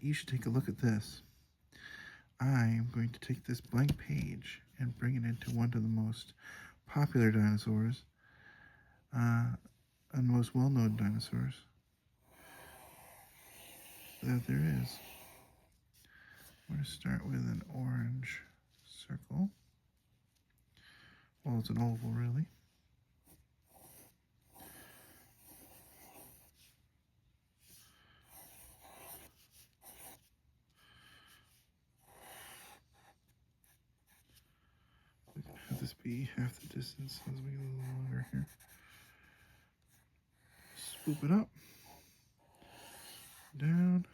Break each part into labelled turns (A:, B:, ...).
A: you should take a look at this. I am going to take this blank page and bring it into one of the most popular dinosaurs, and most well-known dinosaurs that there is. I'm going to start with an orange circle. Well, it's an oval, really. Have this be half the distance as we get a little longer here. Swoop it up, down,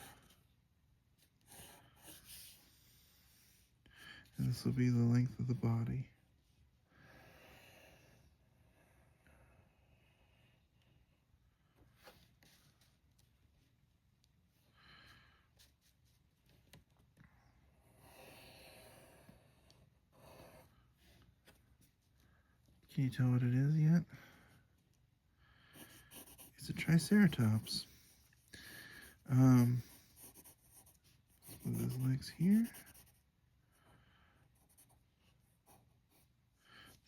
A: and this will be the length of the body. Can you tell what it is yet? It's a Triceratops. With his legs here.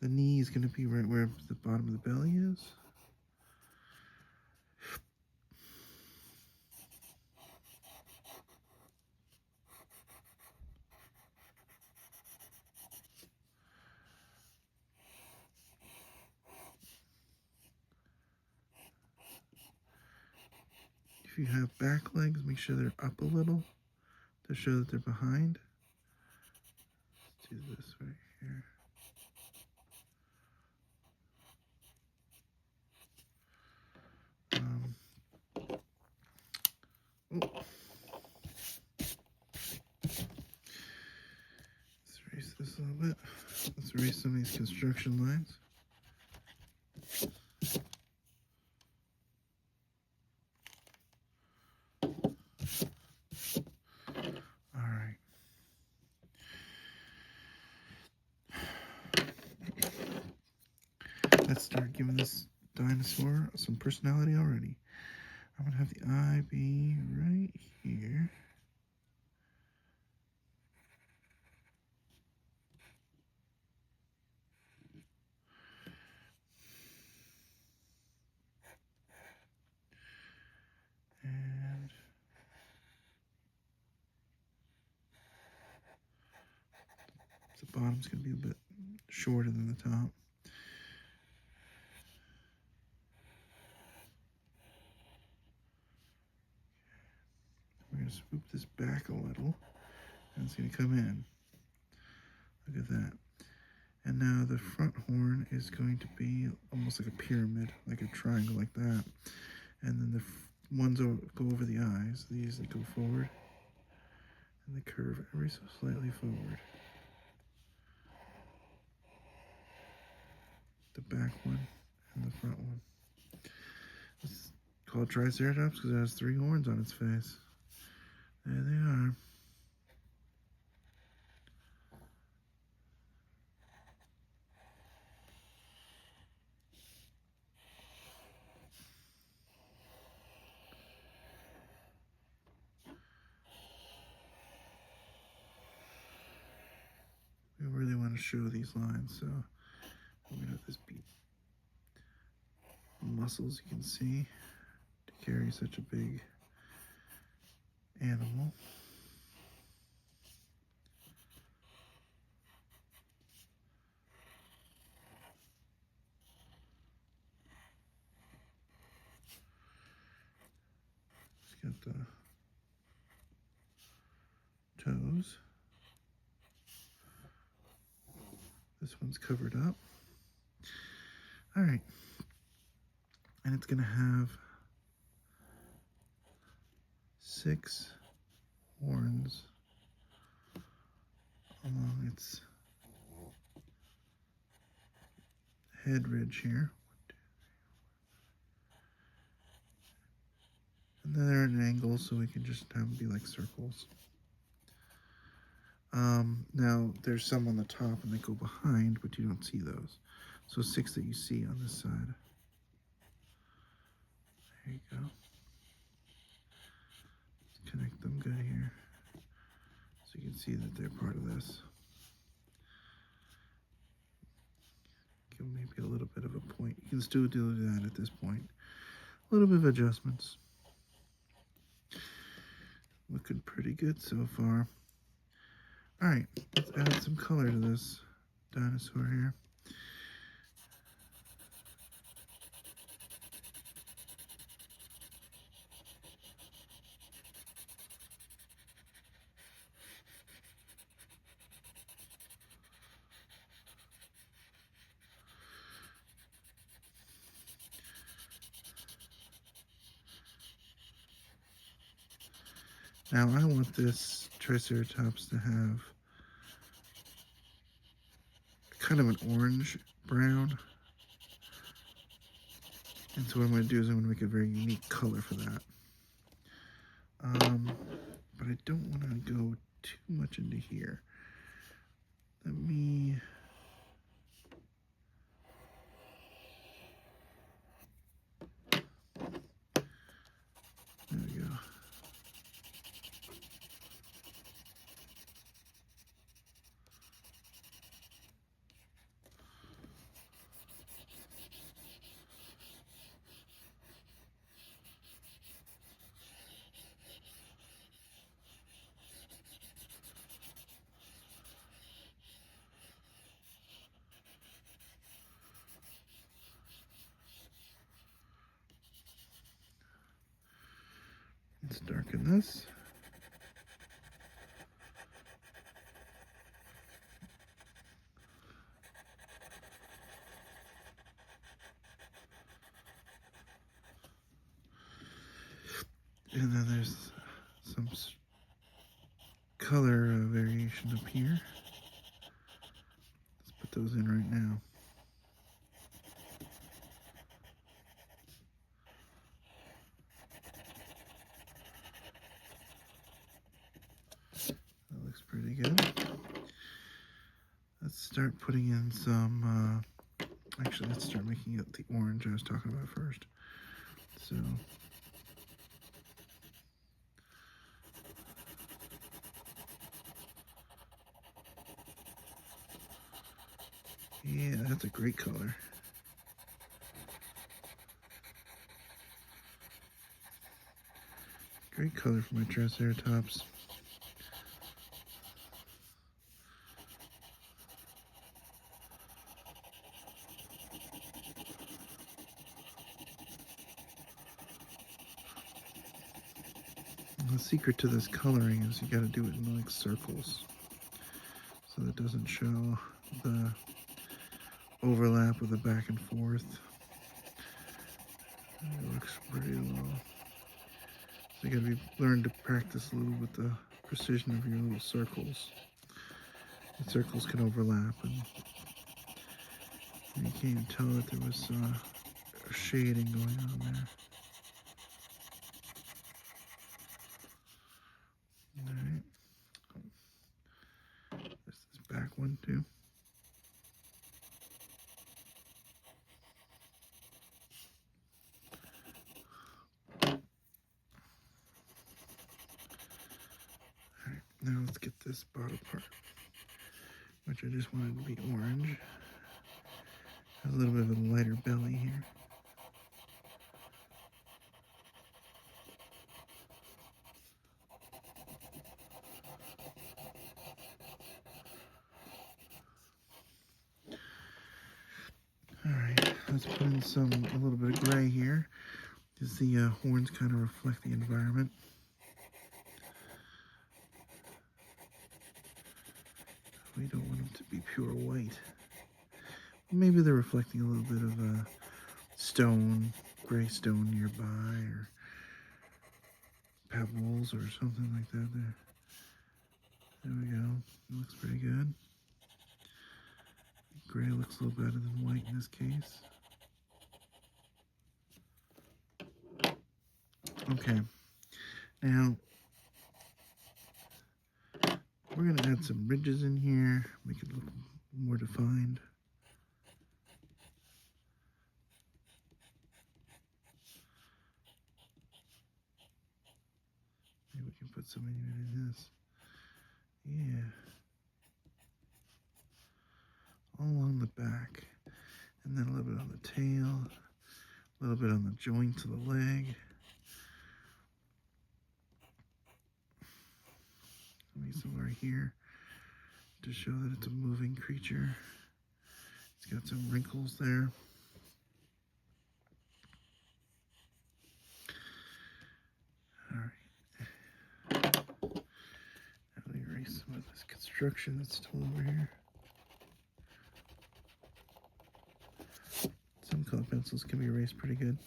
A: The knee is going to be right where the bottom of the belly is. If you have back legs, make sure they're up a little to show that they're behind. Let's do this right here. Let's erase this a little bit. Let's erase some of these construction lines. Alright. Let's start giving this dinosaur some personality already. I'm going to have the eye be right here. And the bottom's going to be a bit shorter than the top. We're going to swoop this back a little, and it's going to come in. Look at that. And now the front horn is going to be almost like a pyramid, like a triangle like that. And then the ones go over the eyes. These that go forward, and they curve ever so slightly forward. The back one and the front one. It's called Triceratops because it has 3 horns on its face. There they are. We really want to show these lines, so I'm going to have this be muscles you can see to carry such a big animal. Got the toes. This one's covered up. All right. And it's going to have 6 horns along its head ridge here. And then they're at an angle, so we can just have them be like circles. Now, there's some on the top and they go behind, but you don't see those. So 6 that you see on this side. There you go. connect them good here, so you can see that they're part of this. Give maybe a little bit of a point. You can still do that at this point. A little bit of adjustments. Looking pretty good so far. Alright, let's add some color to this dinosaur here. Now I want this Triceratops to have kind of an orange brown. And so what I'm going to do is I'm going to make a very unique color for that. But I don't want to go too much into here. Let me... There we go. Let's darken this. And then there's some color variation up here. Let's put those in right now. That looks pretty good. Let's start putting in some, actually let's start making it the orange I was talking about first. So yeah, that's a great color. Great color for my Triceratops. The secret to this coloring is you got to do it in like circles, so that doesn't show the overlap with the back and forth. It looks pretty low. So you got to learn to practice a little with the precision of your little circles. The circles can overlap, and you can't even tell that there was shading going on there. Alright. There's this back one too. Alright, now let's get this bottom part, which I just wanted to be orange. Has a little bit of a lighter belly here. Alright, let's put in a little bit of gray here, because the horns kind of reflect the environment. We don't want them to be pure white. Maybe they're reflecting a little bit of stone, gray stone nearby, or pebbles or something like that there. There we go. It looks pretty good. Gray looks a little better than white in this case. Okay. Now, we're going to add some ridges in here, make it look more defined. Maybe we can put so many in this. Yeah. All along the back. And then a little bit on the tail. A little bit on the joints of the leg. Maybe somewhere here to show that it's a moving creature. It's got some wrinkles there. Alright. Now we erase some of this construction that's still over here. Some color pencils can be erased pretty good.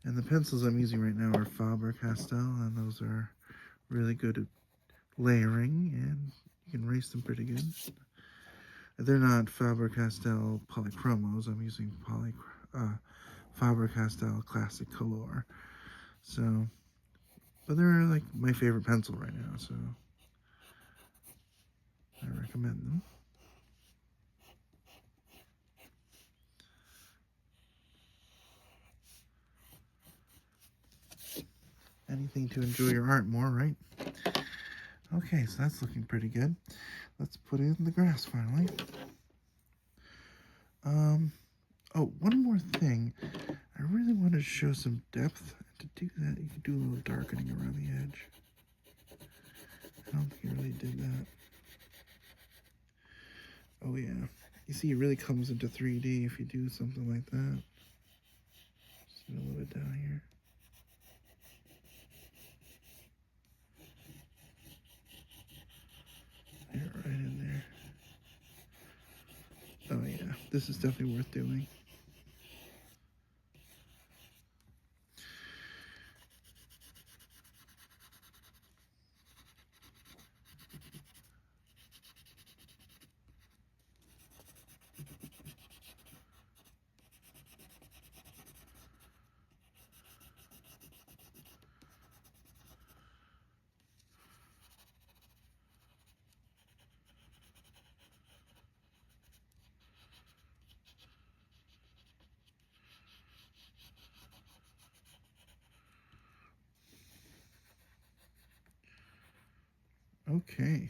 A: And the pencils I'm using right now are Faber-Castell, and those are really good at layering, and you can erase them pretty good. They're not Faber-Castell Polychromos. I'm using Faber-Castell Classic Colour. So, but they're like my favorite pencil right now, so I recommend them. Anything to enjoy your art more, right? Okay, so that's looking pretty good. Let's put in the grass finally. Oh, one more thing. I really want to show some depth. To do that, you can do a little darkening around the edge. I don't think I really did that. Oh yeah. You see, it really comes into 3D if you do something like that. Just a little bit down here. There, right in there. Oh yeah, this is definitely worth doing. Okay.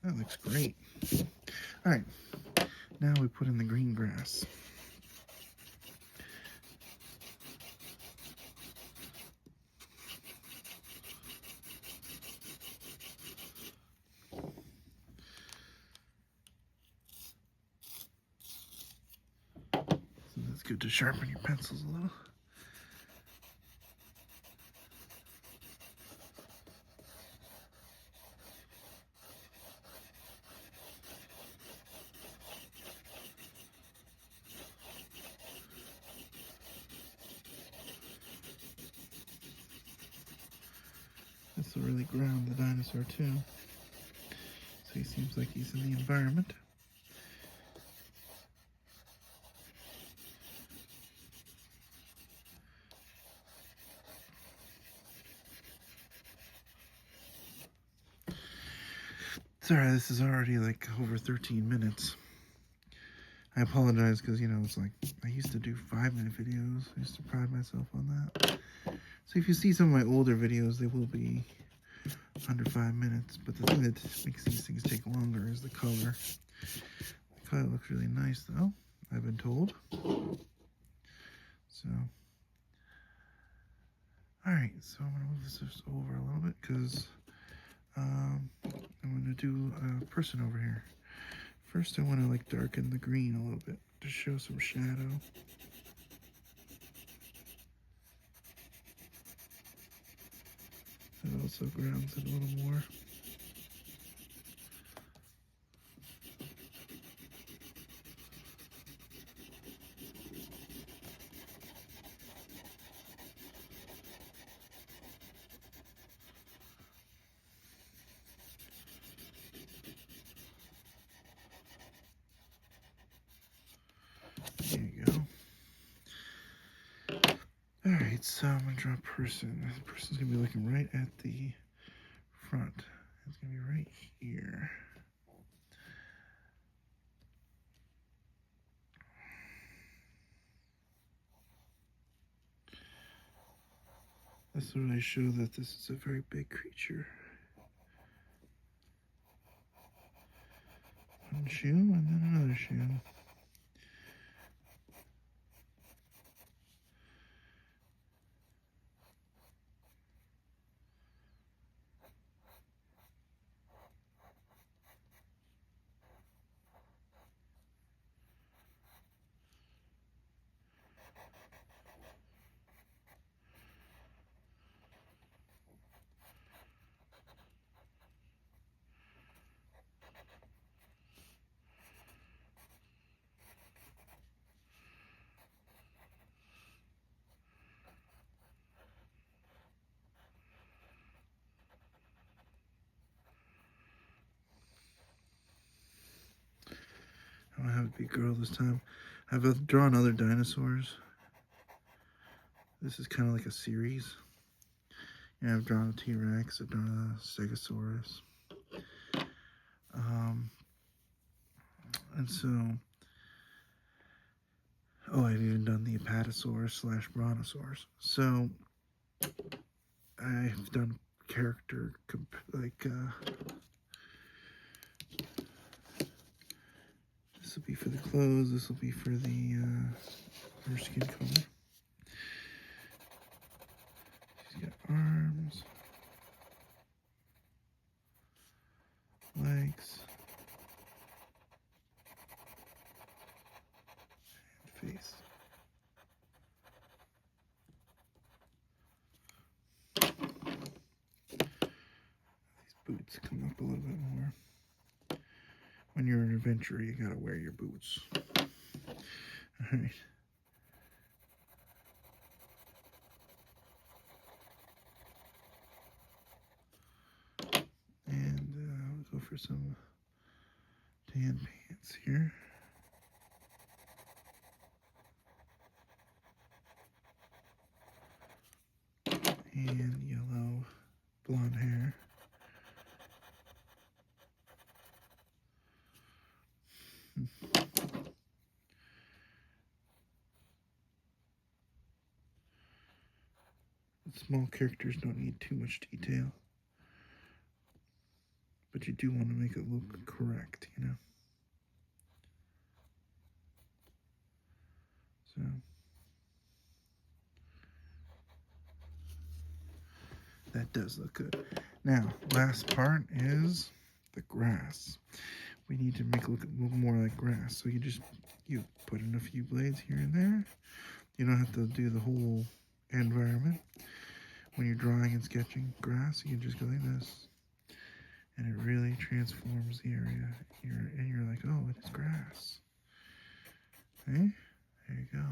A: That looks great. All right, now we put in the green grass. So that's good to sharpen your pencils a little. This will really ground the dinosaur too. So he seems like he's in the environment. Sorry, this is already like over 13 minutes. I apologize because, you know, it's like I used to do 5-minute videos. I used to pride myself on that. So if you see some of my older videos, they will be under 5 minutes. But the thing that makes these things take longer is the color. The color looks really nice, though, I've been told. So, alright, so I'm going to move this just over a little bit because I'm going to do a person over here. First, I want to like darken the green a little bit to show some shadow. It also grounds it a little more. There you go. Alright, so I'm going to draw a person. The person's going to be looking right at the front. It's going to be right here. This will really show that this is a very big creature. One shoe and then another shoe. I don't have a big girl this time. I've drawn other dinosaurs. This is kind of like a series. Yeah, I've drawn a T-Rex, I've drawn a Stegosaurus. And so, oh, I've even done the Apatosaurus / Brontosaurus. So, I've done character, like, this will be for the clothes, this will be for the, her skin color. She's got arms, legs, and face. These boots come up a little bit more. When you're an adventurer, you gotta wear your boots. Alright. And we'll go for some tan pants here. And yellow blonde hair. Small characters don't need too much detail, but you do want to make it look correct, you know. So that does look good. Now, last part is the grass. We need to make it look more like grass. So you put in a few blades here and there. You don't have to do the whole environment. When you're drawing and sketching grass, you can just go like this. And it really transforms the area. And you're like, oh, it is grass. Okay? There you go.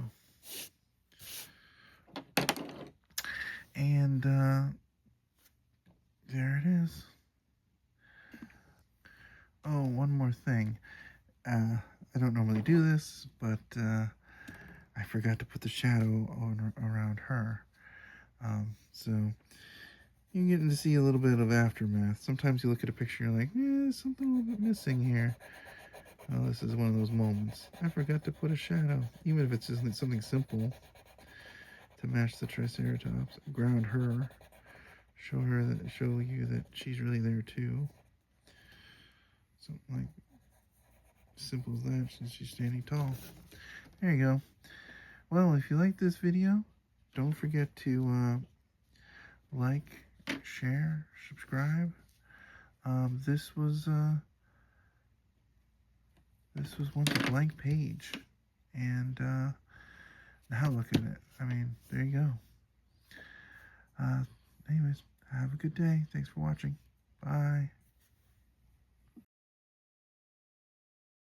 A: And there it is. Oh, one more thing. I don't normally do this, but I forgot to put the shadow around her. So you're getting to see a little bit of aftermath. Sometimes you look at a picture and you're like, there's something a little bit missing here. Well, this is one of those moments. I forgot to put a shadow, even if it's just something simple to match the Triceratops. Ground her, show you that she's really there too. Something like simple as that, since she's standing tall. There you go. Well, if you like this video, don't forget to like, share, subscribe. This was once a blank page, and now look at it. I mean, there you go. Anyways, have a good day. Thanks for watching. Bye.